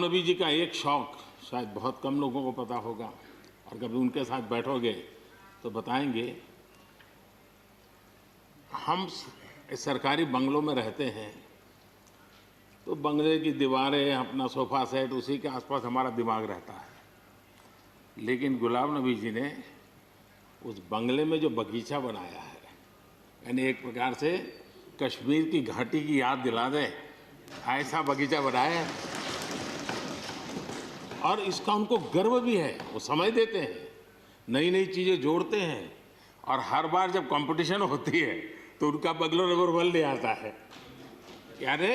नबी जी का एक शौक शायद बहुत कम लोगों को पता होगा, और कभी उनके साथ बैठोगे तो बताएंगे। हम सरकारी बंगलों में रहते हैं तो बंगले की दीवारें, अपना सोफा सेट, उसी के आसपास हमारा दिमाग रहता है। लेकिन गुलाम नबी जी ने उस बंगले में जो बगीचा बनाया है, यानी एक प्रकार से कश्मीर की घाटी की याद दिला दे ऐसा बगीचा बनाया है। और इसका उनको गर्व भी है, वो समय देते हैं, नई नई चीज़ें जोड़ते हैं, और हर बार जब कंपटीशन होती है तो उनका बगलो नंबर 1 ले आता है। यानी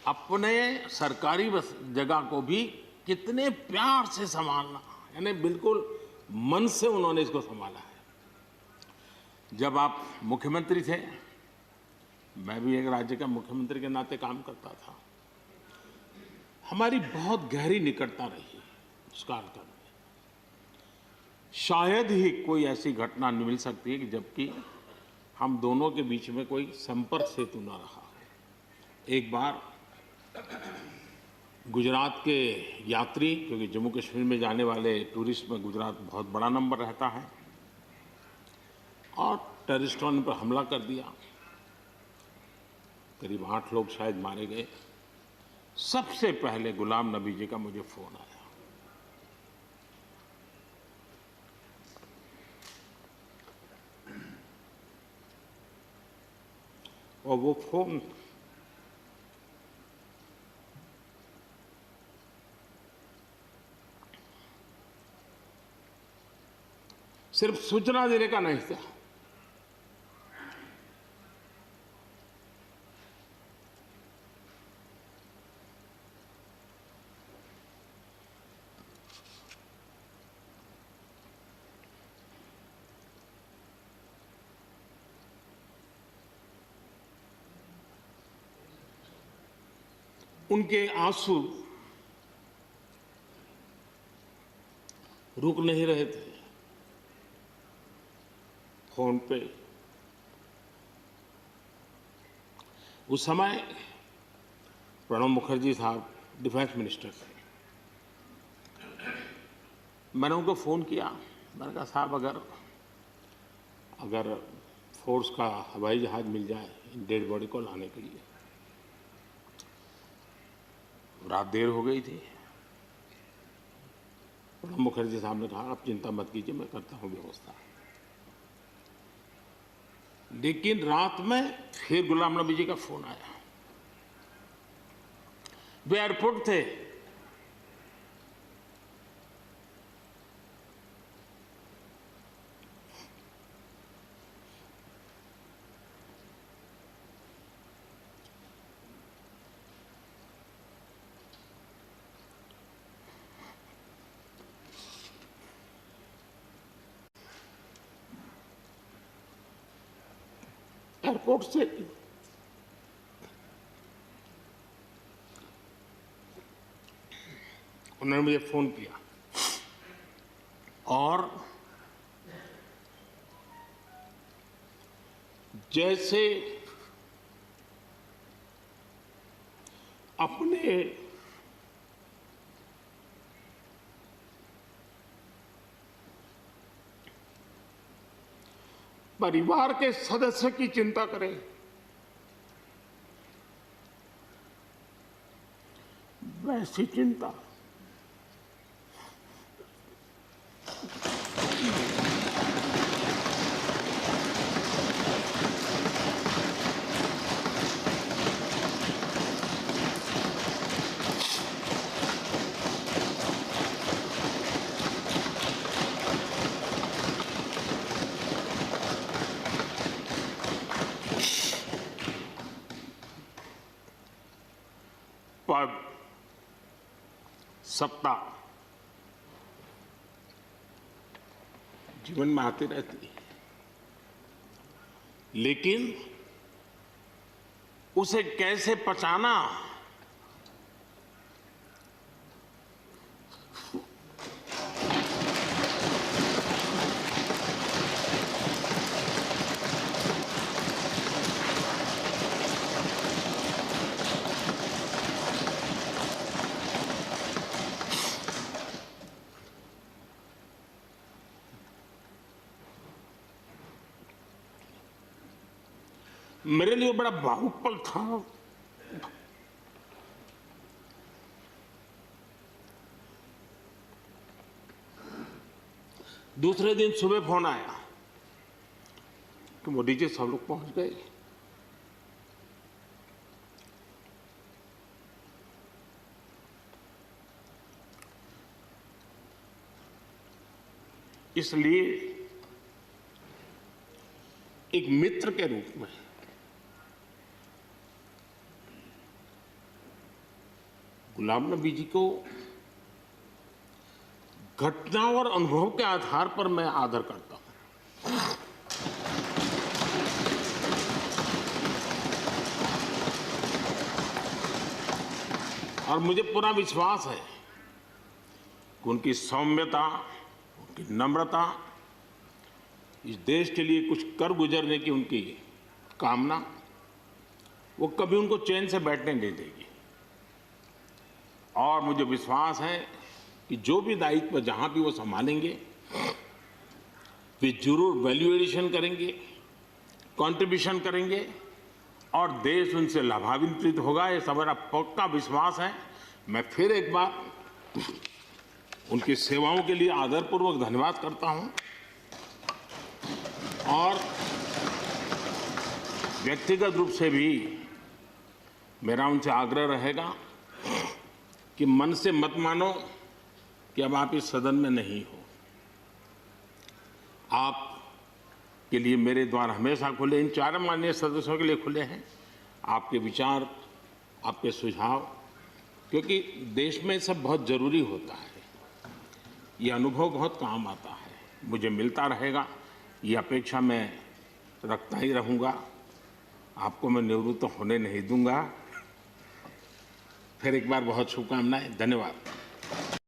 अपने सरकारी जगह को भी कितने प्यार से संभालना, यानी बिल्कुल मन से उन्होंने इसको संभाला है। जब आप मुख्यमंत्री थे, मैं भी एक राज्य का मुख्यमंत्री के नाते काम करता था, हमारी बहुत गहरी निकटता रही उस कालखंड में। शायद ही कोई ऐसी घटना मिल सकती है कि जबकि हम दोनों के बीच में कोई संपर्क सेतु न रहा हो। एक बार गुजरात के यात्री, क्योंकि जम्मू कश्मीर में जाने वाले टूरिस्ट में गुजरात बहुत बड़ा नंबर रहता है, और टेररिस्टों ने पर हमला कर दिया, करीब 8 लोग शायद मारे गए। सबसे पहले गुलाम नबी जी का मुझे फोन आया, और वो फोन सिर्फ सूचना देने का नहीं था, उनके आंसू रुक नहीं रहे थे। फोन पे उस समय प्रणब मुखर्जी साहब डिफेंस मिनिस्टर थे। मैंने उनको फ़ोन किया, मैंने कहा साहब अगर फोर्स का हवाई जहाज़ मिल जाए डेड बॉडी को लाने के लिए। रात देर हो गई थी। प्रणब मुखर्जी साहब ने कहा आप चिंता मत कीजिए, मैं करता हूँ व्यवस्था। लेकिन रात में फिर गुलाम नबी जी का फोन आया। वे एयरपोर्ट थे, एयरपोर्ट से उन्होंने मुझे फोन किया, और जैसे अपने परिवार के सदस्य की चिंता करें, वैसी चिंता पद, सत्ता जीवन में आती रहती है, लेकिन उसे कैसे पचाना, मेरे लिए बड़ा भावुक पल था। दूसरे दिन सुबह फोन आया कि मोदी जी सब लोग पहुंच गए। इसलिए एक मित्र के रूप में गुलाम नबी जी को घटना और अनुभव के आधार पर मैं आदर करता हूं। और मुझे पूरा विश्वास है कि उनकी सौम्यता, उनकी नम्रता, इस देश के लिए कुछ कर गुजरने की उनकी कामना, वो कभी उनको चैन से बैठने नहीं देगी। और मुझे विश्वास है कि जो भी दायित्व जहां भी वो संभालेंगे, वे जरूर वैल्यू एडिशन करेंगे, कंट्रीब्यूशन करेंगे और देश उनसे लाभान्वित होगा। ये सब मेरा पक्का विश्वास है। मैं फिर एक बार उनकी सेवाओं के लिए आदरपूर्वक धन्यवाद करता हूं और व्यक्तिगत रूप से भी मेरा उनसे आग्रह रहेगा कि मन से मत मानो कि अब आप इस सदन में नहीं हो। आप के लिए मेरे द्वार हमेशा खुले, इन चार माननीय सदस्यों के लिए खुले हैं। आपके विचार, आपके सुझाव, क्योंकि देश में सब बहुत जरूरी होता है। ये अनुभव बहुत काम आता है, मुझे मिलता रहेगा, ये अपेक्षा मैं रखता ही रहूँगा। आपको मैं निवृत्त होने नहीं दूंगा। फिर एक बार बहुत शुभकामनाएं, धन्यवाद।